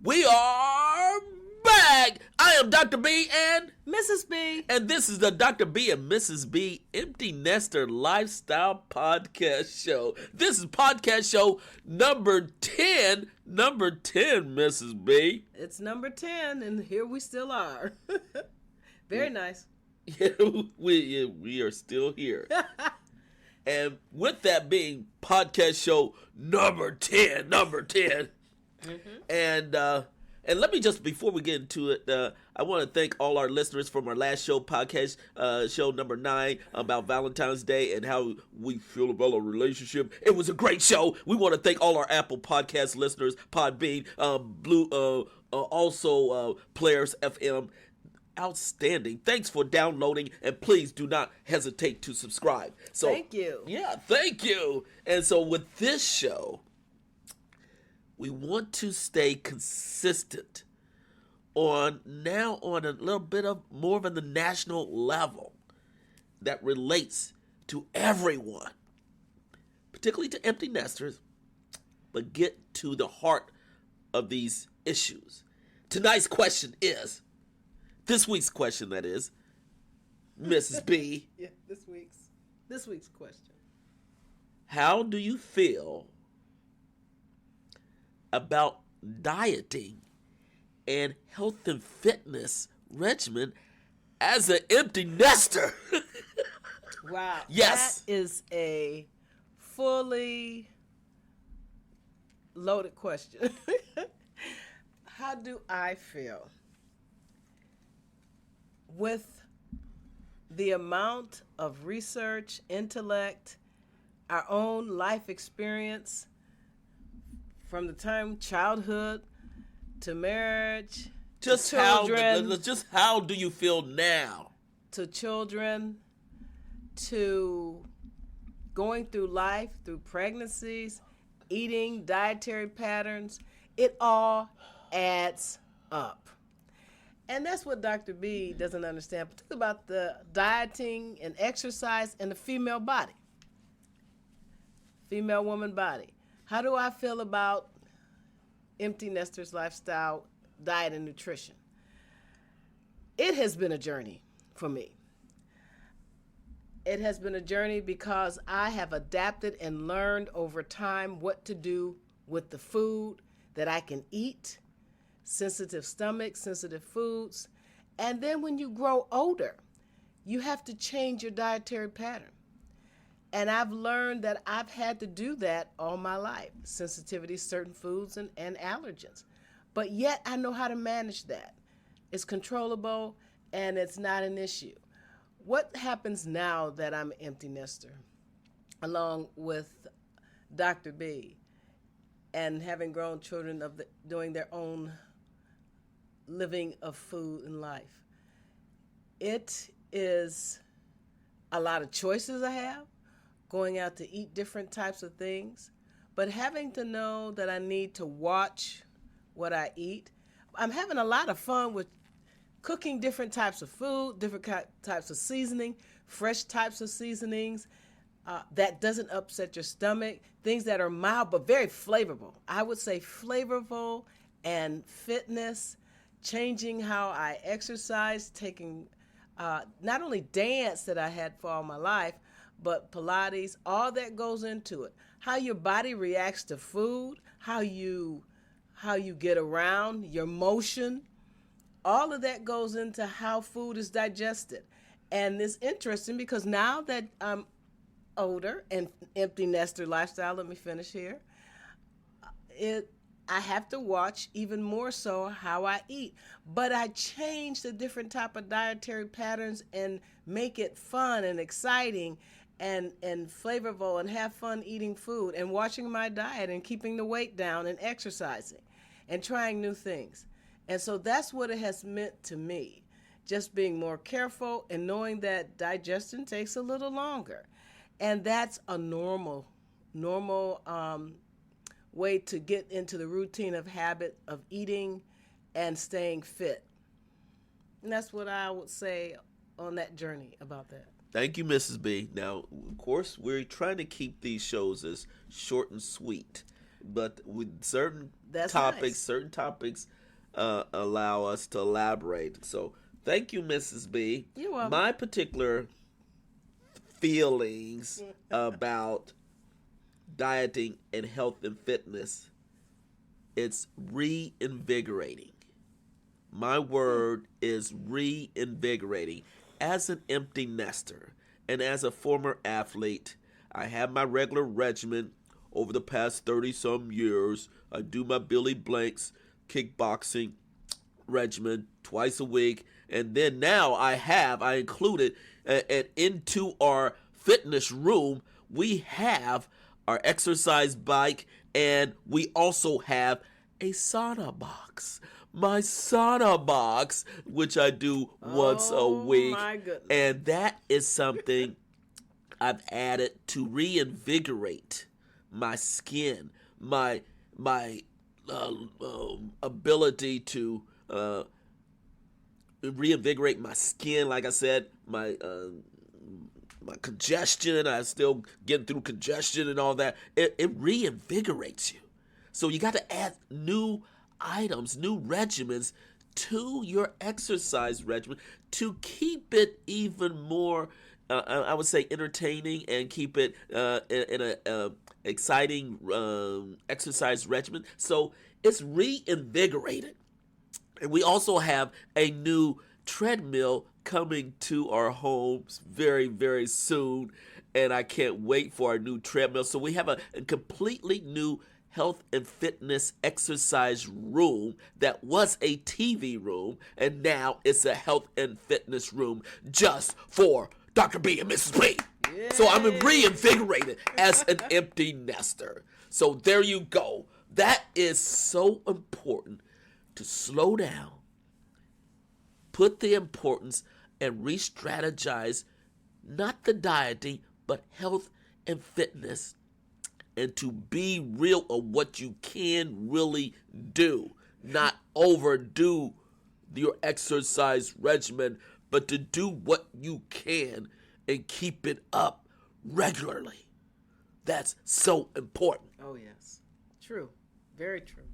We are back. I am Dr. B and Mrs. B. And this is the Dr. B and Mrs. B Emptynester Lifestyle Podcast Show. This is podcast show number 10. Number 10, Mrs. B. It's number 10, and here we still are. Very nice. Yeah, we are still here. And with that being podcast show number 10. Mm-hmm. And let me just, before we get into it, I want to thank all our listeners from our last show, podcast show number 9, about Valentine's Day and how we feel about our relationship. It was a great show. We want to thank all our Apple Podcast listeners, Podbean, also Players FM. Outstanding. Thanks for downloading, and please do not hesitate to subscribe. So, thank you. Yeah, thank you. And so with this show, we want to stay consistent on a little bit of more of the national level that relates to everyone, particularly to empty nesters, but get to the heart of these issues. Tonight's question is, this week's question, that is, Mrs. B. Yeah, this week's question. How do you feel about dieting and health and fitness regimen as an empty nester? Wow. Yes. That is a fully loaded question. How do I feel? With the amount of research, intellect, our own life experience, from the time childhood to marriage, to children, how do you feel now? To children, to going through life, through pregnancies, eating, dietary patterns, it all adds up. And that's what Dr. B doesn't understand, particularly about the dieting and exercise in the female body, female woman body. How do I feel about empty nesters lifestyle, diet, and nutrition? It has been a journey for me. It has been a journey because I have adapted and learned over time what to do with the food that I can eat, sensitive stomach, sensitive foods. And then when you grow older, you have to change your dietary pattern. And I've learned that I've had to do that all my life, sensitivity to certain foods and allergens. But yet I know how to manage that. It's controllable and it's not an issue. What happens now that I'm an empty nester, along with Dr. B, and having grown children doing their own living of food and life? It is a lot of choices I have, going out to eat different types of things, but having to know that I need to watch what I eat. I'm having a lot of fun with cooking different types of food, different types of seasoning, fresh types of seasonings that doesn't upset your stomach, things that are mild but very flavorful. I would say flavorful and fitness, changing how I exercise, taking not only dance that I had for all my life, but Pilates, all that goes into it. How your body reacts to food, how you get around, your motion, all of that goes into how food is digested. And it's interesting because now that I'm older and empty nester lifestyle, let me finish here, I have to watch even more so how I eat. But I change the different type of dietary patterns and make it fun and exciting and flavorful and have fun eating food and watching my diet and keeping the weight down and exercising and trying new things. And so that's what it has meant to me, just being more careful and knowing that digestion takes a little longer. And that's a normal way to get into the routine of habit of eating and staying fit. And that's what I would say on that journey about that. Thank you, Mrs. B. Now, of course, we're trying to keep these shows as short and sweet. but with certain That's topics, nice. certain topics allow us to elaborate. So thank you, Mrs. B. You're welcome. My particular feelings about dieting and health and fitness, it's reinvigorating. My word is reinvigorating. As an empty nester and as a former athlete, I have my regular regimen over the past 30 some years. I do my Billy Blanks kickboxing regimen twice a week, and then now I included and into our fitness room we have our exercise bike, and we also have a sauna box. My sauna box, which I do once a week, my goodness. and that is something I've added to reinvigorate my skin, my ability to reinvigorate my skin. Like I said, my congestion. I'm still getting through congestion and all that. It reinvigorates you. So you got to add new items, new regimens to your exercise regimen to keep it even more, I would say, entertaining, and keep it in a exciting exercise regimen. So it's reinvigorated. And we also have a new treadmill coming to our homes very, very soon. And I can't wait for our new treadmill. So we have a completely new health and fitness exercise room that was a TV room, and now it's a health and fitness room just for Dr. B and Mrs. B. Yay. So I'm reinvigorated as an empty nester. So there you go. That is so important, to slow down, put the importance, and re-strategize not the dieting, but health and fitness, and to be real of what you can really do. Not overdo your exercise regimen, but to do what you can and keep it up regularly. That's so important. Oh, yes. True. Very true.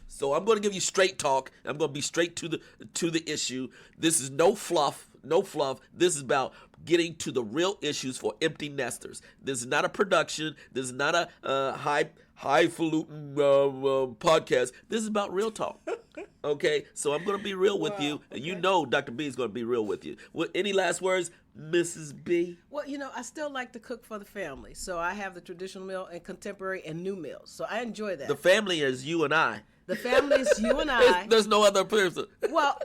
So I'm going to give you straight talk. I'm going to be straight to the issue. This is no fluff. No fluff. This is about getting to the real issues for empty nesters. This is not a production. This is not a highfalutin podcast. This is about real talk. Okay? So I'm going to be real with you. And okay. You know Dr. B is going to be real with you. Any last words, Mrs. B? Well, I still like to cook for the family. So I have the traditional meal and contemporary and new meals. So I enjoy that. The family is you and I. The family is you and I. There's no other person. Well,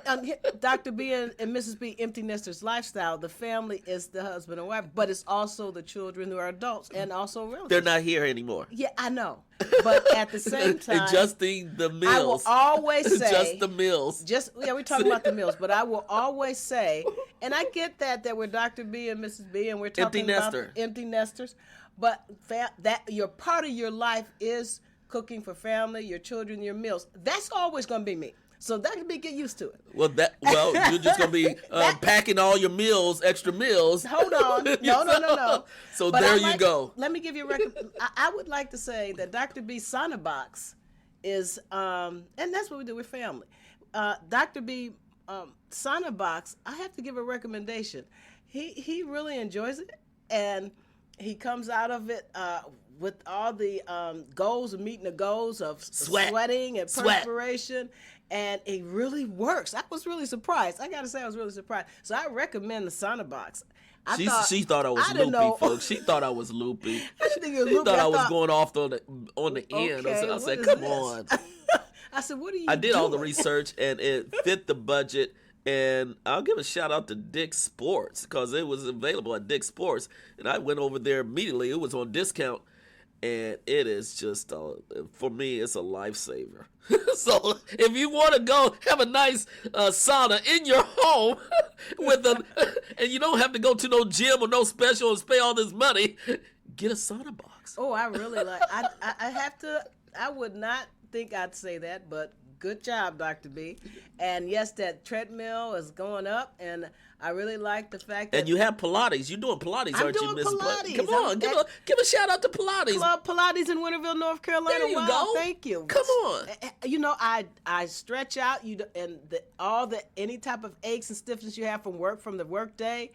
Dr. B and Mrs. B, Empty Nesters Lifestyle, the family is the husband and wife, but it's also the children who are adults and also relatives. They're not here anymore. Yeah, I know. But at the same time, adjusting the meals. I will always say, just the meals. We're talking about the meals, but I will always say, and I get that we're Dr. B and Mrs. B, and we're talking about empty nesters, but that your part of your life is cooking for family, your children, your meals. That's always going to be me. So that can be, get used to it. Well, you're just going to be packing all your meals, extra meals. Hold on. No. So but there you go. Let me give you a record. I would like to say that Dr. B Sauna Box is, and that's what we do with family. Dr. B Sauna Box, I have to give a recommendation. He really enjoys it, and he comes out of it with all the goals of meeting the goals of sweating and perspiration, and it really works. I was really surprised. I got to say, I was really surprised. So I recommend the Sauna Box. She thought I was loopy, folks. She thought I was loopy. I didn't think it was loopy. She thought I was going off on the end. Okay, I said, come on. I said, what are you I did doing? all the research, and it fit the budget. And I'll give a shout out to Dick's Sports, because it was available at Dick's Sports. And I went over there immediately. It was on discount. And it is just, for me, it's a lifesaver. So if you want to go have a nice sauna in your home and you don't have to go to no gym or no special and pay all this money, get a sauna box. Oh, I really like. I have to. I would not think I'd say that, but Good job, Dr. B. And yes, that treadmill is going up, and I really like the fact that And you have Pilates. You're doing Pilates, I'm aren't doing you, Mrs. Pilates. Come on, I'm give a shout out to Pilates. Club Pilates in Winterville, North Carolina. There you Wow, go. thank you. Come on. You know, I stretch out any type of aches and stiffness you have from the work day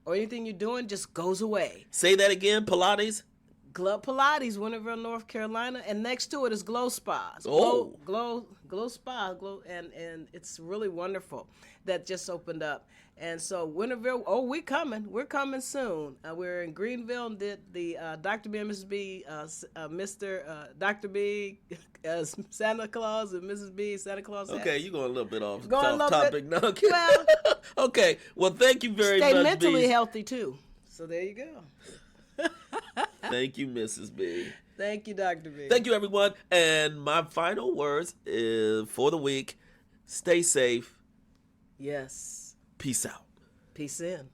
or anything you're doing just goes away. Say that again, Pilates. Club Pilates, Winterville, North Carolina, and next to it is Glow Spas. Oh. Glow Spa, and it's really wonderful. That just opened up. And so Winterville, we're coming soon. We're in Greenville and did the Dr. B and Mrs. B, Mr. Dr. B, Santa Claus and Mrs. B, Santa Claus. Okay, you're going a little bit off topic. No, okay. Well, okay, well, thank you very much, stay mentally B. healthy too. So there you go. Thank you, Mrs. B. Thank you, Dr. B. Thank you, everyone. And my final words is for the week, stay safe. Yes. Peace out. Peace in.